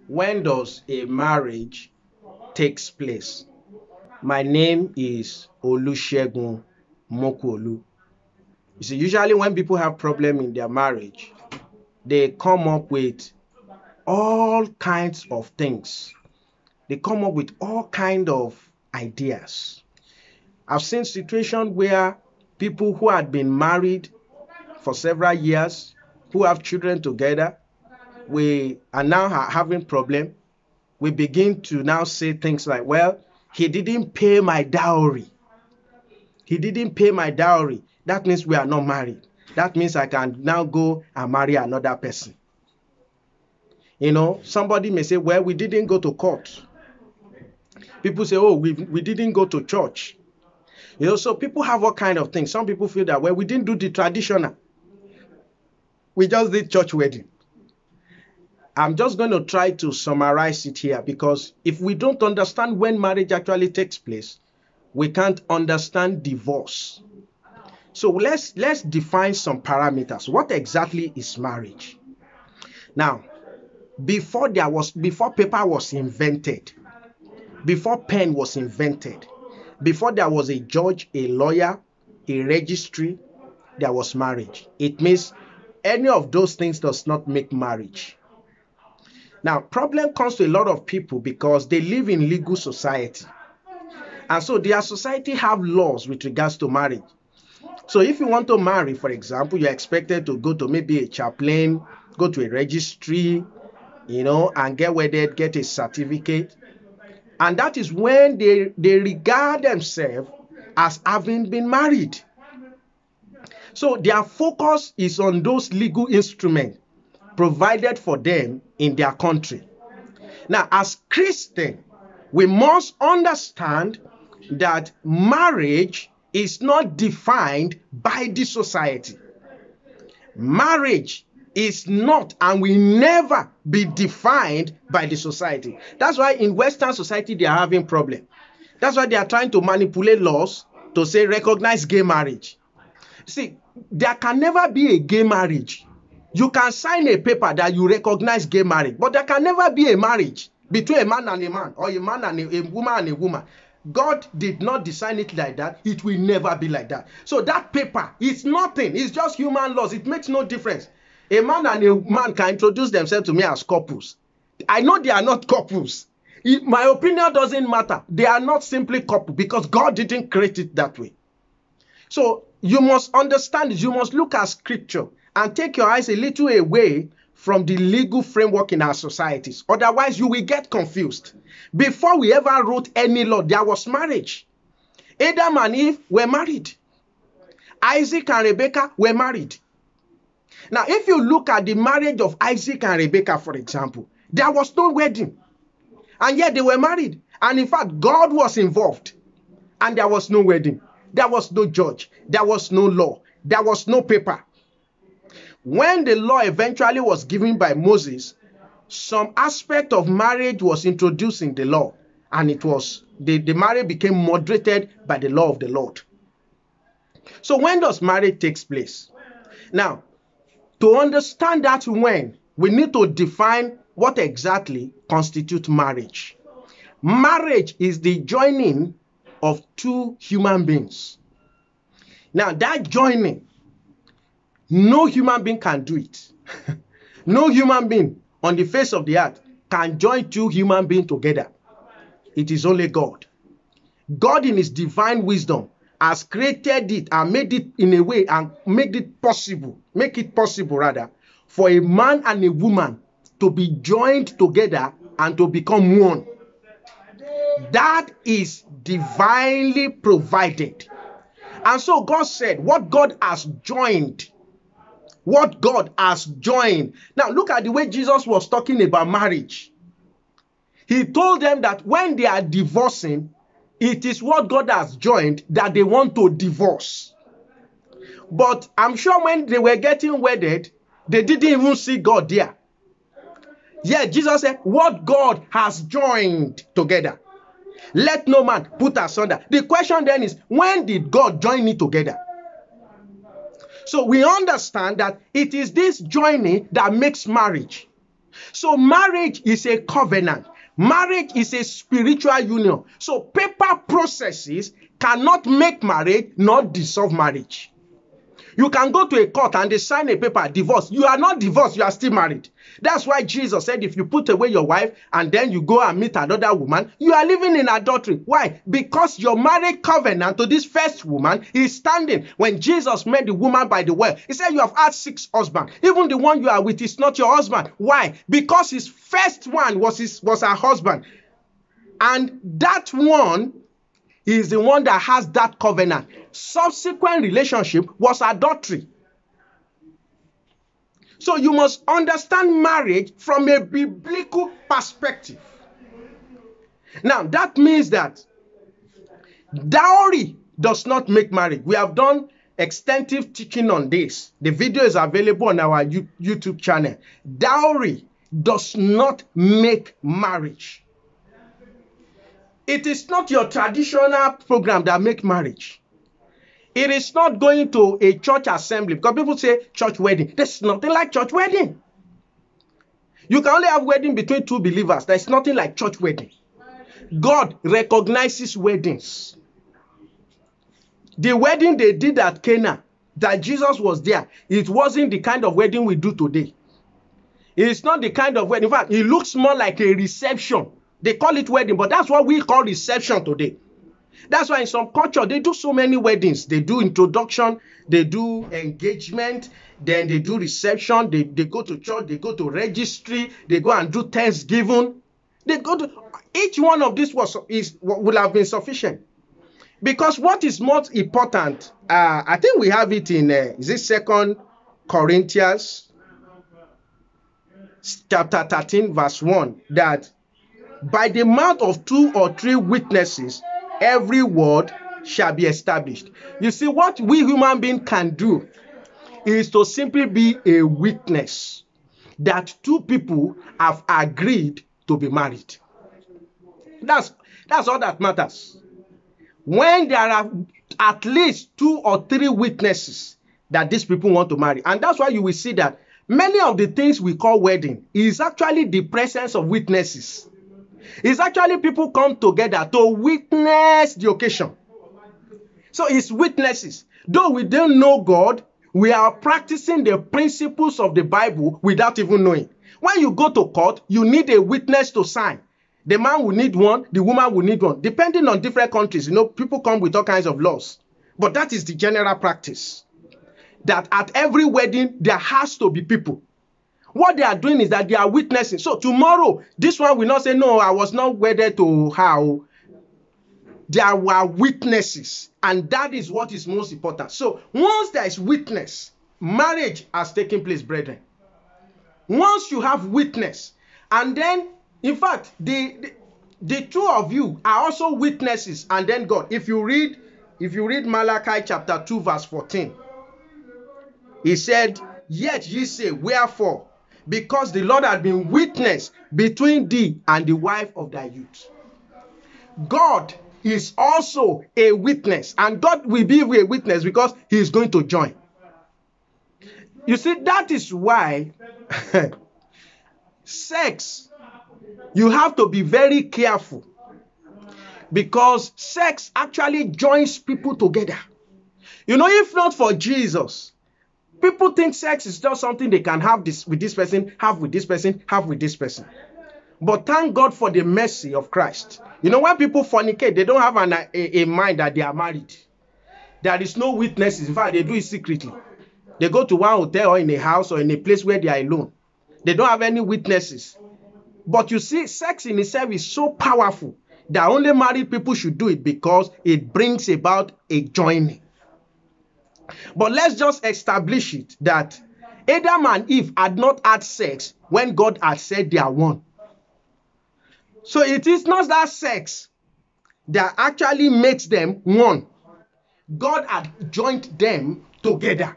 When does a marriage takes place? My name is Olusegun Mokuolu. You see, usually when people have problem in their marriage, they come up with all kinds of things. They come up with all kind of ideas. I've seen situations where people who had been married for several years, who have children together, we are now having problem. We begin to now say things like, well, he didn't pay my dowry. He didn't pay my dowry. That means we are not married. That means I can now go and marry another person. Somebody may say, well, we didn't go to court. People say, oh, we didn't go to church. So people have all kind of things. Some people feel that, well, we didn't do the traditional. We just did church wedding. I'm just going to try to summarize it here, because if we don't understand when marriage actually takes place, we can't understand divorce. So let's define some parameters. What exactly is marriage? Now, before paper was invented, before pen was invented, before there was a judge, a lawyer, a registry, there was marriage. It means any of those things does not make marriage. Now, problem comes to a lot of people because they live in legal society. And so their society have laws with regards to marriage. So if you want to marry, for example, you're expected to go to maybe a chaplain, go to a registry, and get wedded, get a certificate. And that is when they regard themselves as having been married. So their focus is on those legal instruments provided for them in their country. Now, as Christians, we must understand that marriage is not defined by the society. Marriage is not and will never be defined by the society. That's why in Western society they are having problem. That's why they are trying to manipulate laws to say recognize gay marriage. See, there can never be a gay marriage. You can sign a paper that you recognize gay marriage, but there can never be a marriage between a man and a man, or a man and a woman and a woman. God did not design it like that. It will never be like that. So that paper is nothing. It's just human laws. It makes no difference. A man and a man can introduce themselves to me as couples. I know they are not couples. My opinion doesn't matter. They are not simply couples because God didn't create it that way. So you must understand this. You must look at scripture and take your eyes a little away from the legal framework in our societies. Otherwise, you will get confused. Before we ever wrote any law, there was marriage. Adam and Eve were married. Isaac and Rebekah were married. Now, if you look at the marriage of Isaac and Rebekah, for example, there was no wedding. And yet they were married. And in fact, God was involved. And there was no wedding. There was no judge. There was no law. There was no paper. When the law eventually was given by Moses, some aspect of marriage was introduced in the law, and it was the marriage became moderated by the law of the Lord. So when does marriage take place? Now, to understand that when, we need to define what exactly constitutes marriage. Marriage is the joining of two human beings. Now, that joining, no human being can do it. No human being on the face of the earth can join two human beings together. It is only God. God in his divine wisdom has created it and made it in a way and make it possible for a man and a woman to be joined together and to become one. That is divinely provided. And so God said, what God has joined. What God has joined. Now look at the way Jesus was talking about marriage. He told them that when they are divorcing, it is what God has joined that they want to divorce. But I'm sure when they were getting wedded, they didn't even see God there. Yeah, Jesus said, what God has joined together, let no man put asunder. The question then is, when did God join it together? So we understand that it is this joining that makes marriage. So marriage is a covenant. Marriage is a spiritual union. So paper processes cannot make marriage nor dissolve marriage. You can go to a court and they sign a paper, divorce. You are not divorced, you are still married. That's why Jesus said if you put away your wife and then you go and meet another woman, you are living in adultery. Why? Because your marriage covenant to this first woman is standing. When Jesus met the woman by the well, he said you have had 6 husbands. Even the one you are with is not your husband. Why? Because his first one was her husband. And that one is the one that has that covenant. Subsequent relationship was adultery. So you must understand marriage from a biblical perspective. Now, that means that dowry does not make marriage. We have done extensive teaching on this. The video is available on our YouTube channel. Dowry does not make marriage. It is not your traditional program that makes marriage. It is not going to a church assembly, because people say church wedding. There's nothing like church wedding. You can only have wedding between 2 believers. There's nothing like church wedding. God recognizes weddings. The wedding they did at Cana, that Jesus was there, it wasn't the kind of wedding we do today. It's not the kind of wedding. In fact, it looks more like a reception. They call it wedding, but that's what we call reception today. That's why in some culture, they do so many weddings. They do introduction, they do engagement, then they do reception, they go to church, they go to registry, they go and do Thanksgiving. They go to, each one of these will have been sufficient. Because what is most important, I think we have it in, is it 2 Corinthians chapter 13, verse 1, that by the mouth of 2 or 3 witnesses, every word shall be established. You see, what we human beings can do is to simply be a witness that 2 people have agreed to be married. That's all that matters. When there are at least 2 or 3 witnesses that these people want to marry. And that's why you will see that many of the things we call wedding is actually the presence of witnesses. It's actually people come together to witness the occasion. So it's witnesses. Though we don't know God, we are practicing the principles of the Bible without even knowing. When you go to court, you need a witness to sign. The man will need one, the woman will need one. Depending on different countries, people come with all kinds of laws. But that is the general practice. That at every wedding, there has to be people. What they are doing is that they are witnessing. So tomorrow, this one will not say, no, I was not wedded to her. There were witnesses. And that is what is most important. So once there is witness, marriage has taken place, brethren. Once you have witness, and then, in fact, the 2 of you are also witnesses, and then God. If you read Malachi chapter 2, verse 14, he said, yet ye say, wherefore? Because the Lord had been witness between thee and the wife of thy youth. God is also a witness, and God will be a witness because he is going to join. You see, that is why sex, you have to be very careful, because sex actually joins people together. If not for Jesus, people think sex is just something they can have this with this person, have with this person, have with this person. But thank God for the mercy of Christ. When people fornicate, they don't have a mind that they are married. There is no witnesses. In fact, they do it secretly. They go to one hotel or in a house or in a place where they are alone. They don't have any witnesses. But you see, sex in itself is so powerful that only married people should do it because it brings about a joining. But let's just establish it that Adam and Eve had not had sex when God had said they are one. So it is not that sex that actually makes them one. God had joined them together.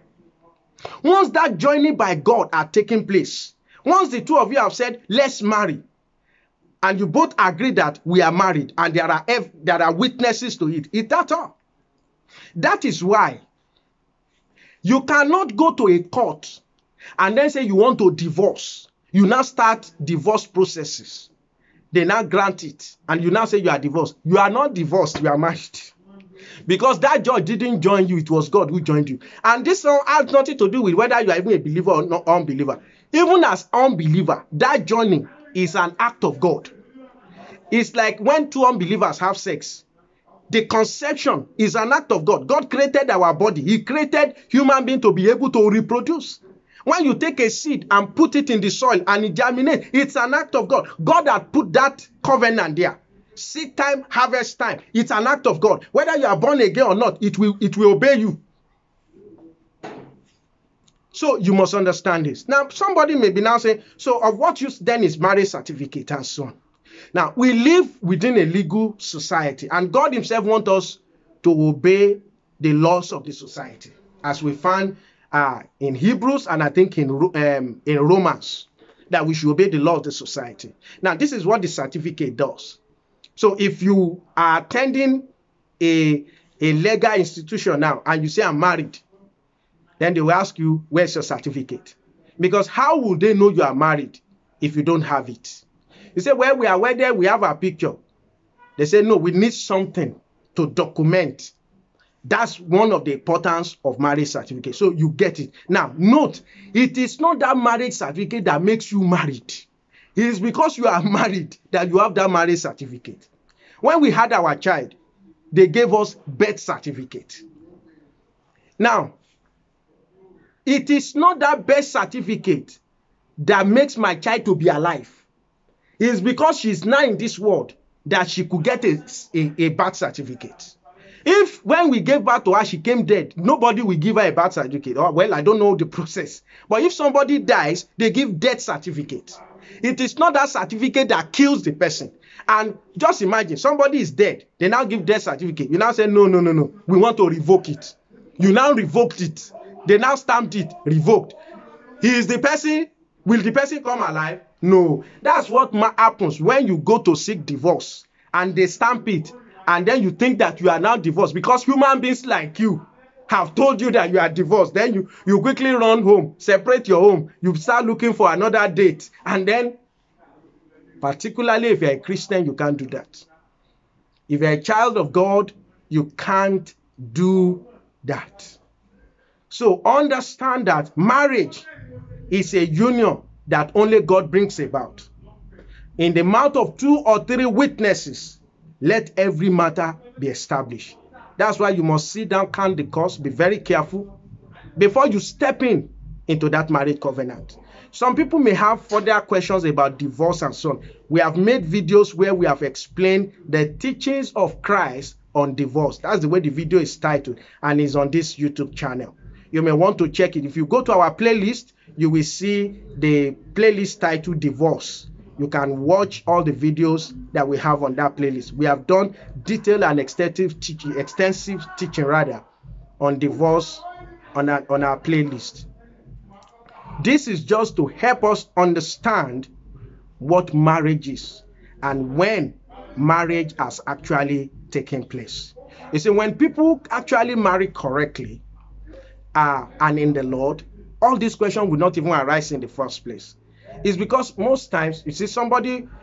Once that joining by God had taken place, once the 2 of you have said, let's marry, and you both agree that we are married, and there are witnesses to it, it's that all. That is why you cannot go to a court and then say you want to divorce. you now start divorce processes. They now grant it, and you now say you are divorced. You are not divorced, you are married. Because that judge didn't join you, it was God who joined you. And this one has nothing to do with whether you are even a believer or not unbeliever. Even as unbeliever, that joining is an act of God. It's like when two unbelievers have sex. The conception is an act of God. God created our body. He created human being to be able to reproduce. When you take a seed and put it in the soil and it germinates, it's an act of God. God had put that covenant there. Seed time, harvest time. It's an act of God. Whether you are born again or not, it will obey you. So you must understand this. Now, somebody may be now saying, so of what use then is marriage certificate and so on? Now, we live within a legal society, and God himself wants us to obey the laws of the society, as we find in Hebrews and I think in Romans, that we should obey the law of the society. Now, this is what the certificate does. So if you are attending a legal institution now and you say, I'm married, then they will ask you, where's your certificate? Because how will they know you are married if you don't have it? You say, well, we are wedded, we have our picture. They say, no, we need something to document. That's one of the importance of marriage certificate. So you get it. Now, note, it is not that marriage certificate that makes you married. It is because you are married that you have that marriage certificate. When we had our child, they gave us birth certificate. Now, it is not that birth certificate that makes my child to be alive. It is because she's now in this world that she could get a birth certificate. If when we gave birth to her, she came dead, nobody will give her a birth certificate. Oh, well, I don't know the process. But if somebody dies, they give death certificate. It is not that certificate that kills the person. And just imagine, somebody is dead. They now give death certificate. You now say, no. We want to revoke it. You now revoked it. They now stamped it, revoked. He is the person. Will the person come alive? No. That's what happens when you go to seek divorce and they stamp it. And then you think that you are now divorced because human beings like you have told you that you are divorced. Then you quickly run home, separate your home. You start looking for another date. And then, particularly if you're a Christian, you can't do that. If you're a child of God, you can't do that. So understand that marriage is a union that only God brings about. In the mouth of 2 or 3 witnesses, let every matter be established. That's why you must sit down, count the cost, be very careful before you step into that marriage covenant. Some people may have further questions about divorce and so on. We have made videos where we have explained the teachings of Christ on divorce. That's the way the video is titled and is on this YouTube channel. You may want to check it. If you go to our playlist, you will see the playlist titled Divorce. You can watch all the videos that we have on that playlist. We have done detailed and extensive teaching on divorce on our playlist. This is just to help us understand what marriage is and when marriage has actually taken place. You see, when people actually marry correctly and in the Lord, all these questions will not even arise in the first place. It's because most times, you see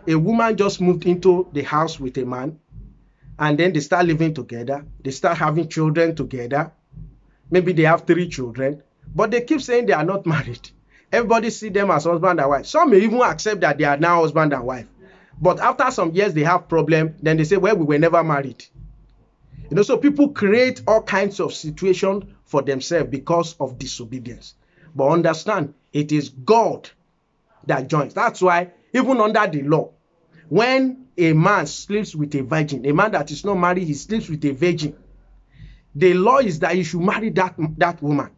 a woman just moved into the house with a man, and then they start living together. They start having children together. Maybe they have 3 children, but they keep saying they are not married. Everybody see them as husband and wife. Some may even accept that they are now husband and wife. But after some years, they have problem. Then they say, well, we were never married. So people create all kinds of situations for themselves because of disobedience. But understand, it is God that joins. That's why even under the law, when a man sleeps with a virgin, a man that is not married, he sleeps with a virgin, the law is that he should marry that woman.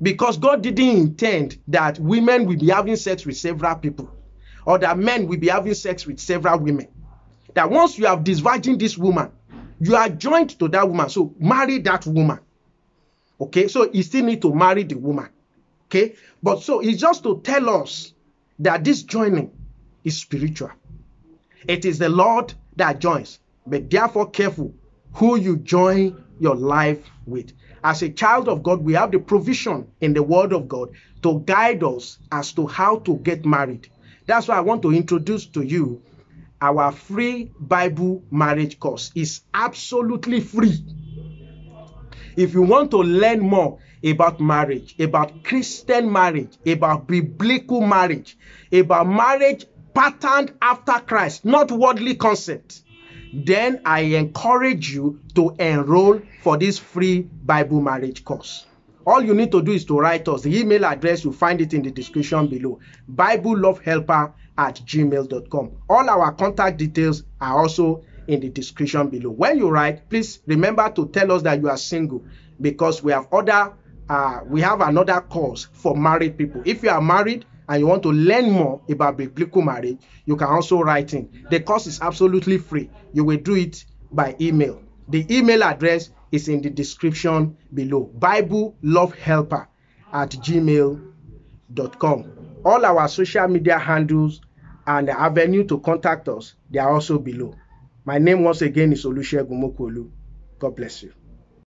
Because God didn't intend that women will be having sex with several people, or that men will be having sex with several women. That once you have disvirgined this woman, you are joined to that woman. So marry that woman. Okay, so you still need to marry the woman. Okay, but so it's just to tell us that this joining is spiritual. It is the Lord that joins. But therefore careful who you join your life with. As a child of God, we have the provision in the word of God to guide us as to how to get married That's why I want to introduce to you our free Bible marriage course. It's absolutely free. If you want to learn more about marriage, about Christian marriage, about biblical marriage, about marriage patterned after Christ, not worldly concept, then I encourage you to enroll for this free Bible marriage course. All you need to do is to write us. The email address, you'll find it in the description below. biblelovehelper@gmail.com. All our contact details are also in the description below. When you write, please remember to tell us that you are single, because we have another course for married people. If you are married and you want to learn more about biblical marriage, you can also write in. The course is absolutely free. You will do it by email. The email address is in the description below. biblelovehelper@gmail.com. All our social media handles and the avenue to contact us, they are also below. My name once again is Olusegun Mokuolu. God bless you.